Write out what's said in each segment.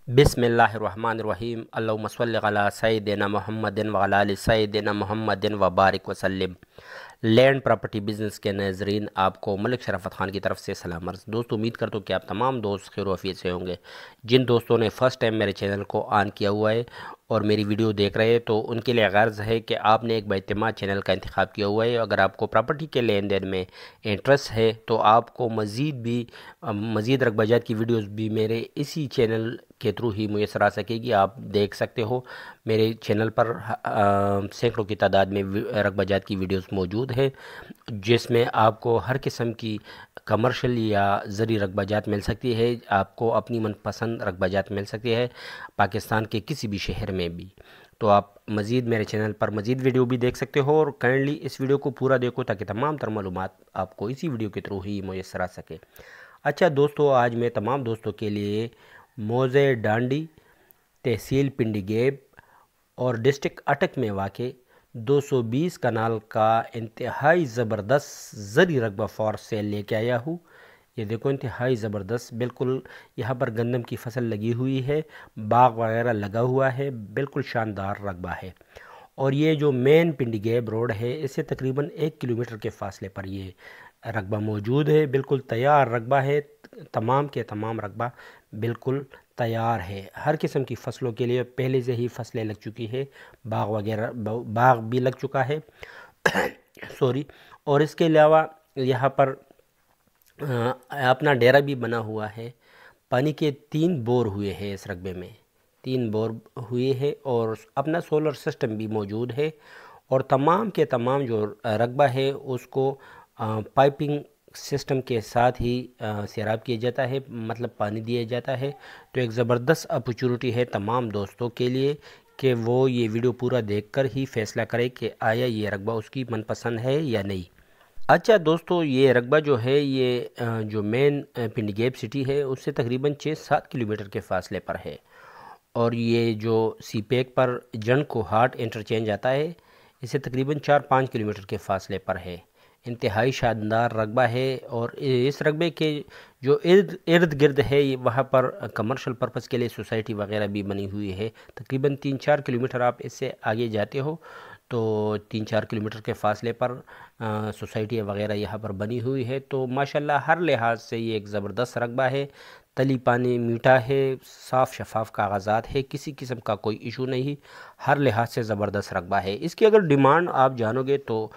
बिस्मिल्लाहिर्रहमानिर्रहीम अल्लाहुम्मा सल्लि अला सय्यिदिना मुहम्मदिन व अला आलि सय्यिदिना मुहम्मदिन व बारिक वसल्लिम। लैंड प्रॉपर्टी बिज़नेस के नाज़रीन, आपको मलिक शराफत ख़ान की तरफ से सलाम अर्ज़। दोस्तों, उम्मीद करता हूँ कि आप तमाम दोस्त खैर आफियत से होंगे। जिन दोस्तों ने फ़र्स्ट टाइम मेरे चैनल को ऑन किया हुआ है और मेरी वीडियो देख रहे हैं, तो उनके लिए गर्ज़ है कि आपने एक बाइतमाद चैनल का इंतखाब किया हुआ है। अगर आपको प्रॉपर्टी के लेन देन में इंटरेस्ट है तो आपको मज़ीद रकबाजात की वीडियोज़ भी मेरे इसी चैनल के थ्रू ही मुयसर आ सकेगी। आप देख सकते हो मेरे चैनल पर सैकड़ों की तादाद में रकबाजात की वीडियोस मौजूद है, जिसमें आपको हर किस्म की कमर्शियल या ज़री रकबाजात मिल सकती है। आपको अपनी मनपसंद रकबाजात मिल सकती है पाकिस्तान के किसी भी शहर में भी। तो आप मज़ीद मेरे चैनल पर मज़ीद वीडियो भी देख सकते हो, और काइंडली इस वीडियो को पूरा देखो ताकि तमाम तर मालूमात आपको इसी वीडियो के थ्रू ही मुयसर आ सके। अच्छा दोस्तों, आज मैं तमाम दोस्तों के लिए मौज़े डांडी, तहसील पिंडी गेब और डिस्ट्रिक्ट अटक में वाक़े 220 कनाल का इंतहाई ज़बरदस्त ज़री रकबा फॉर सेल लेके आया हूँ। ये देखो, इंतहाई ज़बरदस्त, बिल्कुल यहाँ पर गंदम की फसल लगी हुई है, बाग वगैरह लगा हुआ है, बिल्कुल शानदार रकबा है। और ये जो मेन पिंडी गेब रोड है, इससे तकरीबन 1 किलोमीटर के फासले पर ये रकबा मौजूद है। बिल्कुल तैयार रकबा है, तमाम के तमाम रकबा बिल्कुल तैयार है। हर किस्म की फसलों के लिए पहले से ही फसलें लग चुकी है, बाग भी लग चुका है सॉरी। और इसके अलावा यहाँ पर अपना डेरा भी बना हुआ है। पानी के 3 बोर हुए हैं इस रकबे में, 3 बोर हुए हैं, और अपना सोलर सिस्टम भी मौजूद है। और तमाम के तमाम जो रकबा है उसको पाइपिंग सिस्टम के साथ ही सैराब किया जाता है, मतलब पानी दिया जाता है। तो एक ज़बरदस्त अपॉर्चुनिटी है तमाम दोस्तों के लिए कि वो ये वीडियो पूरा देखकर ही फ़ैसला करे कि आया ये रकबा उसकी मनपसंद है या नहीं। अच्छा दोस्तों, ये रकबा जो है ये जो मेन पिंडी गेब सिटी है उससे तकरीबन 6-7 किलोमीटर के फासले पर है। और ये जो सी पैक पर जन को हाट इंटरचेंज आता है, इससे तकरीबन 4-5 किलोमीटर के फासले पर है। इंतहाई शानदार रकबा है। और इस रकबे के जो इर्द गिर्द है, वहाँ पर कमर्शियल पर्पज़ के लिए सोसाइटी वगैरह भी बनी हुई है। तकरीबन 3-4 किलोमीटर आप इससे आगे जाते हो तो 3-4 किलोमीटर के फासले पर सोसाइटी वगैरह यहाँ पर बनी हुई है। तो माशाल्लाह हर लिहाज से ये एक ज़बरदस्त रकबा है। तली पानी मीठा है, साफ़ शफाफ कागज़ात है, किसी किस्म का कोई इशू नहीं, हर लिहाज से ज़बरदस्त रकबा है। इसकी अगर डिमांड आप जानोगे तो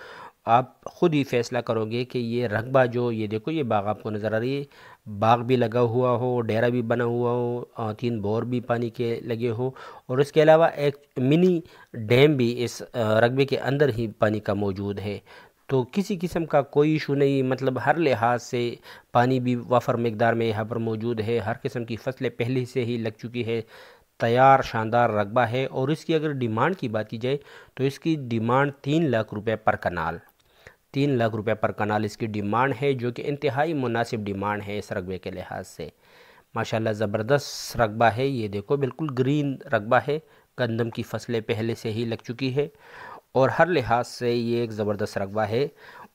आप ख़ुद ही फ़ैसला करोगे कि ये रकबा जो, ये देखो ये बाग आपको नज़र आ रही है, बाग भी लगा हुआ हो, डेरा भी बना हुआ हो, 3 बोर भी पानी के लगे हो, और इसके अलावा एक मिनी डैम भी इस रकबे के अंदर ही पानी का मौजूद है। तो किसी किस्म का कोई इशू नहीं, मतलब हर लिहाज से पानी भी वाफर मकदार में यहाँ पर मौजूद है। हर किस्म की फसलें पहले से ही लग चुकी है, तैयार शानदार रकबा है। और इसकी अगर डिमांड की बात की जाए तो इसकी डिमांड 3 लाख रुपए पर कनाल, 3 लाख रुपए पर कनाल इसकी डिमांड है, जो कि इंतहाई मुनासिब डिमांड है इस रकबे के लिहाज से। माशाल्लाह ज़बरदस्त रकबा है। ये देखो बिल्कुल ग्रीन रकबा है, गंदम की फसलें पहले से ही लग चुकी है, और हर लिहाज से ये एक ज़बरदस्त रकबा है।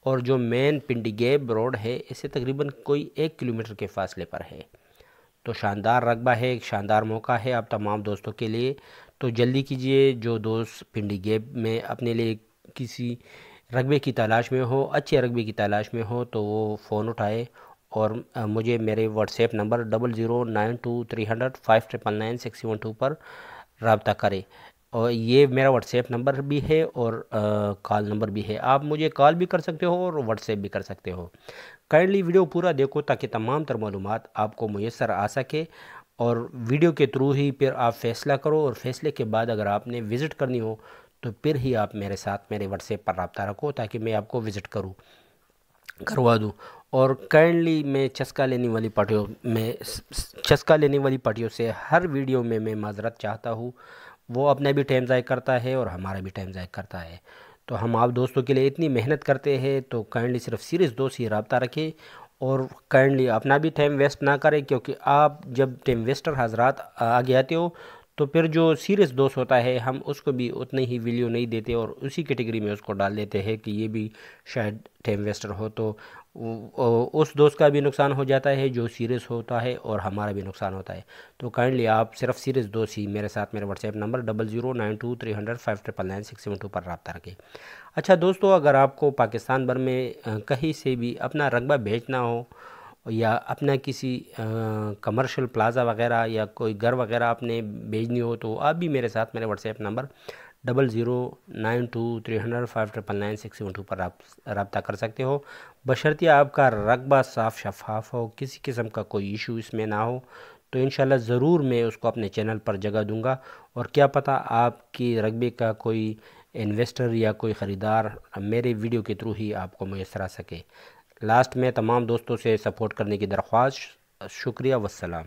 और जो मेन पिंडी गेब रोड है, इससे तकरीबन कोई 1 किलोमीटर के फासले पर है। तो शानदार रकबा है, एक शानदार मौका है आप तमाम दोस्तों के लिए। तो जल्दी कीजिए, जो दोस्त पिंडी गेब में अपने लिए किसी रकबे की तलाश में हो, अच्छे रकबे की तलाश में हो, तो वो फ़ोन उठाए और मुझे मेरे व्हाट्सएप नंबर 00923005999612 पर रब्ता करे। और ये मेरा व्हाट्सएप नंबर भी है और कॉल नंबर भी है। आप मुझे कॉल भी कर सकते हो और व्हाट्सएप भी कर सकते हो। काइंडली वीडियो पूरा देखो ताकि तमाम तर मालूमात आपको मुयसर आ सके, और वीडियो के थ्रू ही फिर आप फ़ैसला करो। और फ़ैसले के बाद अगर आपने विज़िट करनी हो तो फिर ही आप मेरे साथ मेरे व्हाट्सएप पर रब्ता रखो ताकि मैं आपको विज़िट करवा दूँ। और काइंडली मैं चस्का लेने वाली पार्टियों से हर वीडियो में मैं माज़रत चाहता हूँ। वो अपना भी टाइम ज़ाय करता है और हमारा भी टाइम ज़ाय करता है। तो हम आप दोस्तों के लिए इतनी मेहनत करते हैं, तो काइंडली सिर्फ सीरियस दोस्त ही रब्ता रखें, और काइंडली अपना भी टाइम वेस्ट ना करें, क्योंकि आप जब टाइम वेस्टर हजरात आगे आते हो तो फिर जो सीरियस दोस्त होता है हम उसको भी उतनी ही वैल्यू नहीं देते और उसी कैटेगरी में उसको डाल देते हैं कि ये भी शायद टाइम वेस्टर हो। तो اس دوست کا بھی نقصان ہو جاتا ہے جو سیریس ہوتا ہے اور ہمارا بھی نقصان ہوتا ہے. تو کائنڈلی آپ صرف سیریس دوست ہی میرے ساتھ میرے واٹس ایپ نمبر 0092300599 پر رابطہ رکھیں. اچھا دوستو، اگر آپ کو پاکستان بھر میں کہیں سے بھی اپنا رقبہ بھیجنا ہو یا اپنا کسی کمرشل پلازا وغیرہ یا کوئی گھر وغیرہ آپ نے بھیجنی ہو تو آپ بھی میرے ساتھ میرے واٹس ایپ نمبر 0092300599 پر رابطہ کر سکتے ہو، بشرطیہ آپ کا رقبہ صاف شفاف ہو، کسی قسم کا کوئی ایشو اس میں نہ ہو. تو انشاءاللہ ضرور میں اس کو اپنے چینل پر جگہ دوں گا، اور کیا پتہ آپ کی رقبے کا کوئی انویسٹر یا کوئی خریدار میرے ویڈیو کے تھرو ہی آپ کو میسر آ سکے. لاسٹ میں تمام دوستوں سے سپورٹ کرنے کی درخواست. شکریہ والسلام.